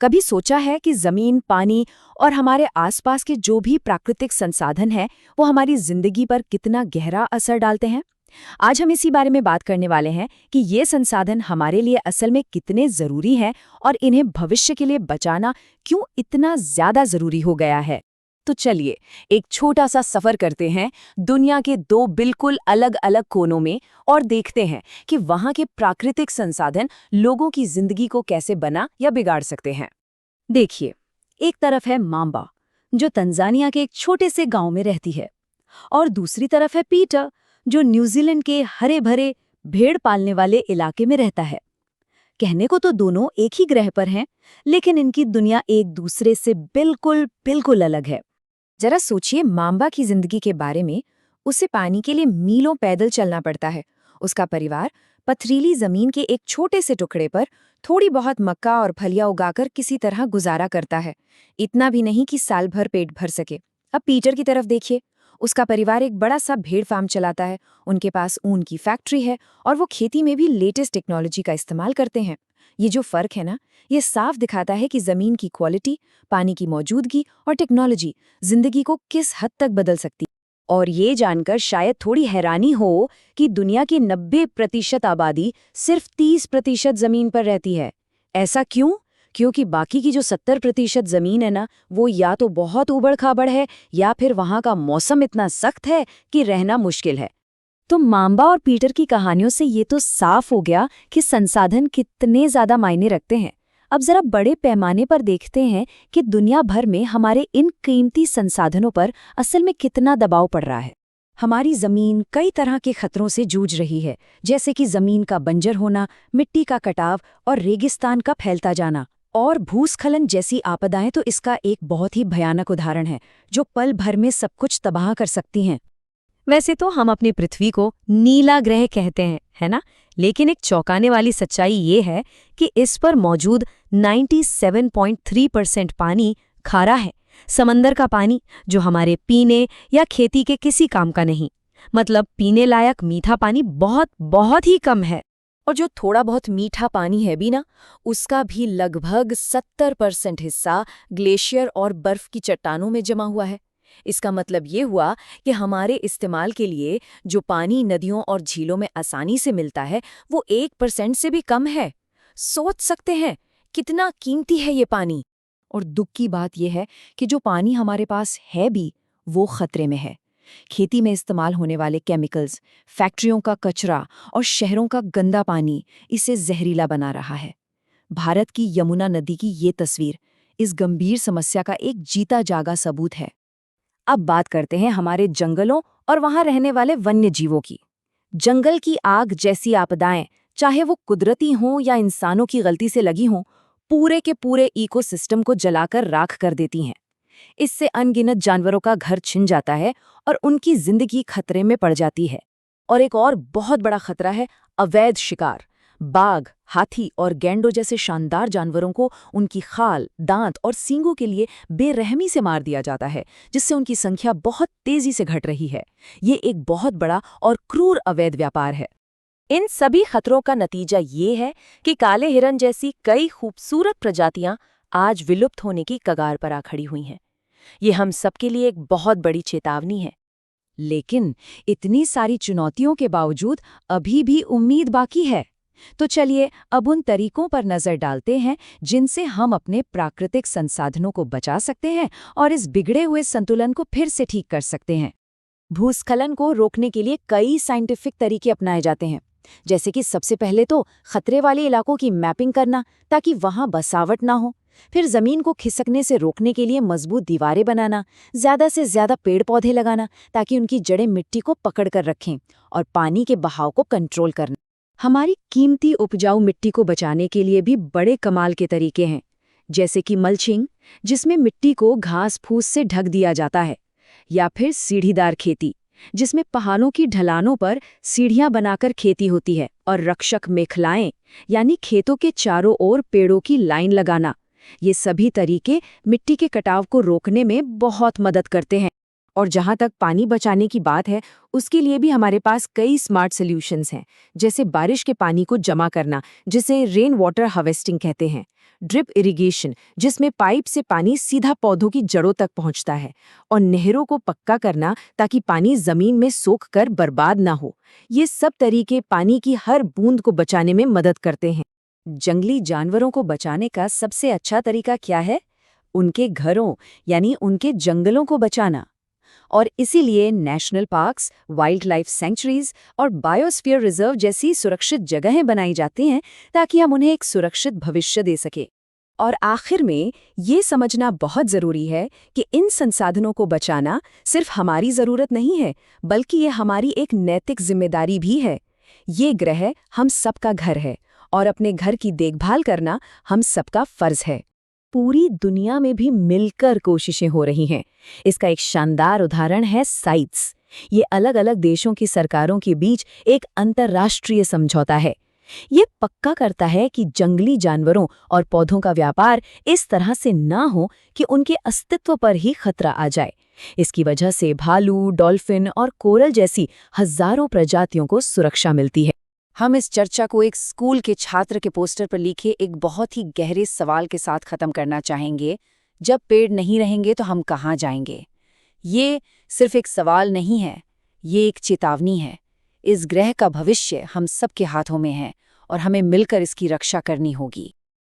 कभी सोचा है कि जमीन, पानी और हमारे आसपास के जो भी प्राकृतिक संसाधन हैं, वो हमारी जिंदगी पर कितना गहरा असर डालते हैं? आज हम इसी बारे में बात करने वाले हैं कि ये संसाधन हमारे लिए असल में कितने जरूरी हैं और इन्हें भविष्य के लिए बचाना क्यों इतना ज्यादा जरूरी हो गया है। तो चलिए एक छोटा सा सफर करते हैं दुनिया के दो बिल्कुल अलग अलग कोनों में और देखते हैं कि वहां के प्राकृतिक संसाधन लोगों की जिंदगी को कैसे बना या बिगाड़ सकते हैं। देखिए, एक तरफ है मांबा, जो तंजानिया के एक छोटे से गांव में रहती है, और दूसरी तरफ है पीटर, जो न्यूजीलैंड के हरे भरे भेड़ पालने वाले इलाके में रहता है। कहने को तो दोनों एक ही ग्रह पर हैं, लेकिन इनकी दुनिया एक दूसरे से बिल्कुल बिल्कुल अलग है। जरा सोचिए मांबा की जिंदगी के बारे में। उसे पानी के लिए मीलों पैदल चलना पड़ता है। उसका परिवार पथरीली जमीन के एक छोटे से टुकड़े पर थोड़ी बहुत मक्का और फलियां उगाकर किसी तरह गुजारा करता है। इतना भी नहीं कि साल भर पेट भर सके। अब पीटर की तरफ देखिए। उसका परिवार एक बड़ा सा भेड़ फार्म चलाता है। उनके पास ऊन की फैक्ट्री है और वो खेती में भी लेटेस्ट टेक्नोलॉजी का इस्तेमाल करते हैं। ये जो फर्क है ना, ये साफ दिखाता है कि जमीन की क्वालिटी, पानी की मौजूदगी और टेक्नोलॉजी जिंदगी को किस हद तक बदल सकती है। और ये जानकर शायद थोड़ी हैरानी हो कि दुनिया की 90% आबादी सिर्फ 30% जमीन पर रहती है। ऐसा क्यों? क्योंकि बाकी की जो 70% जमीन है ना, वो या तो बहुत उबड़-खाबड़ है या फिर वहां का मौसम इतना सख्त है कि रहना मुश्किल है। तो मांबा और पीटर की कहानियों से ये तो साफ हो गया कि संसाधन कितने ज्यादा मायने रखते हैं। अब जरा बड़े पैमाने पर देखते हैं कि दुनिया भर में हमारे इन कीमती संसाधनों पर असल में कितना दबाव पड़ रहा है। हमारी जमीन कई तरह के खतरों से जूझ रही है, जैसे कि जमीन का बंजर होना, मिट्टी का कटाव और रेगिस्तान का फैलता जाना। और भूस्खलन जैसी आपदाएं तो इसका एक बहुत ही भयानक उदाहरण है, जो पल भर में सब कुछ तबाह कर सकती हैं। वैसे तो हम अपनी पृथ्वी को नीला ग्रह कहते हैं, है ना? लेकिन एक चौंकाने वाली सच्चाई ये है कि इस पर मौजूद 97.3% पानी खारा है। समंदर का पानी, जो हमारे पीने या खेती के किसी काम का नहीं। मतलब पीने लायक मीठा पानी बहुत बहुत ही कम है। और जो थोड़ा बहुत मीठा पानी है भी ना, उसका भी लगभग 70% हिस्सा ग्लेशियर और बर्फ की चट्टानों में जमा हुआ है। इसका मतलब ये हुआ कि हमारे इस्तेमाल के लिए जो पानी नदियों और झीलों में आसानी से मिलता है, वो 1% से भी कम है। सोच सकते हैं कितना कीमती है ये पानी। और दुख की बात यह है कि जो पानी हमारे पास है भी, वो खतरे में है। खेती में इस्तेमाल होने वाले केमिकल्स, फैक्ट्रियों का कचरा और शहरों का गंदा पानी इसे जहरीला बना रहा है। भारत की यमुना नदी की ये तस्वीर इस गंभीर समस्या का एक जीता जागा सबूत है। अब बात करते हैं हमारे जंगलों और वहां रहने वाले वन्य जीवों की। जंगल की आग जैसी आपदाएं, चाहे वो कुदरती हों या इंसानों की गलती से लगी हों, पूरे के पूरे इकोसिस्टम को जलाकर राख कर देती हैं। इससे अनगिनत जानवरों का घर छिन जाता है और उनकी जिंदगी खतरे में पड़ जाती है। और एक और बहुत बड़ा खतरा है अवैध शिकार। बाघ, हाथी और गैंडों जैसे शानदार जानवरों को उनकी खाल, दांत और सींगों के लिए बेरहमी से मार दिया जाता है, जिससे उनकी संख्या बहुत तेजी से घट रही है। ये एक बहुत बड़ा और क्रूर अवैध व्यापार है। इन सभी खतरों का नतीजा ये है कि काले हिरन जैसी कई खूबसूरत प्रजातियां आज विलुप्त होने की कगार पर आ खड़ी हुई हैं। ये हम सबके लिए एक बहुत बड़ी चेतावनी है। लेकिन इतनी सारी चुनौतियों के बावजूद अभी भी उम्मीद बाकी है। तो चलिए अब उन तरीकों पर नजर डालते हैं जिनसे हम अपने प्राकृतिक संसाधनों को बचा सकते हैं और इस बिगड़े हुए संतुलन को फिर से ठीक कर सकते हैं। भूस्खलन को रोकने के लिए कई साइंटिफिक तरीके अपनाए जाते हैं, जैसे कि सबसे पहले तो खतरे वाले इलाकों की मैपिंग करना ताकि वहां बसावट ना हो। फिर जमीन को खिसकने से रोकने के लिए मजबूत दीवारें बनाना, ज्यादा से ज्यादा पेड़ पौधे लगाना ताकि उनकी जड़ें मिट्टी को पकड़ कर रखें, और पानी के बहाव को कंट्रोल करना। हमारी कीमती उपजाऊ मिट्टी को बचाने के लिए भी बड़े कमाल के तरीके हैं, जैसे कि मल्चिंग, जिसमें मिट्टी को घास फूस से ढक दिया जाता है, या फिर सीढ़ीदार खेती, जिसमें पहाड़ों की ढलानों पर सीढ़ियां बनाकर खेती होती है, और रक्षक मेखलाएं, यानी खेतों के चारों ओर पेड़ों की लाइन लगाना। ये सभी तरीके मिट्टी के कटाव को रोकने में बहुत मदद करते हैं। और जहाँ तक पानी बचाने की बात है, उसके लिए भी हमारे पास कई स्मार्ट सॉल्यूशंस हैं, जैसे बारिश के पानी को जमा करना, जिसे रेन वाटर हार्वेस्टिंग कहते हैं, ड्रिप इरिगेशन, जिसमें पाइप से पानी सीधा पौधों की जड़ों तक पहुंचता है, और नहरों को पक्का करना ताकि पानी जमीन में सोख कर बर्बाद ना हो। ये सब तरीके पानी की हर बूंद को बचाने में मदद करते हैं। जंगली जानवरों को बचाने का सबसे अच्छा तरीका क्या है? उनके घरों यानी उनके जंगलों को बचाना। और इसीलिए national parks, wild life sanctuaries और बायोस्फीयर रिजर्व जैसी सुरक्षित जगहें बनाई जाती हैं ताकि हम उन्हें एक सुरक्षित भविष्य दे सके। और आखिर में ये समझना बहुत ज़रूरी है कि इन संसाधनों को बचाना सिर्फ हमारी ज़रूरत नहीं है, बल्कि ये हमारी एक नैतिक जिम्मेदारी भी है। ये ग्रह हम सबका घर है और अपने घर की देखभाल करना हम सबका फर्ज है। पूरी दुनिया में भी मिलकर कोशिशें हो रही हैं। इसका एक शानदार उदाहरण है साइट्स। ये अलग अलग देशों की सरकारों के बीच एक अंतर्राष्ट्रीय समझौता है। ये पक्का करता है कि जंगली जानवरों और पौधों का व्यापार इस तरह से ना हो कि उनके अस्तित्व पर ही खतरा आ जाए। इसकी वजह से भालू, डॉल्फिन और कोरल जैसी हजारों प्रजातियों को सुरक्षा मिलती है। हम इस चर्चा को एक स्कूल के छात्र के पोस्टर पर लिखे एक बहुत ही गहरे सवाल के साथ खत्म करना चाहेंगे। जब पेड़ नहीं रहेंगे तो हम कहाँ जाएंगे? ये सिर्फ एक सवाल नहीं है, ये एक चेतावनी है। इस ग्रह का भविष्य हम सबके हाथों में है और हमें मिलकर इसकी रक्षा करनी होगी।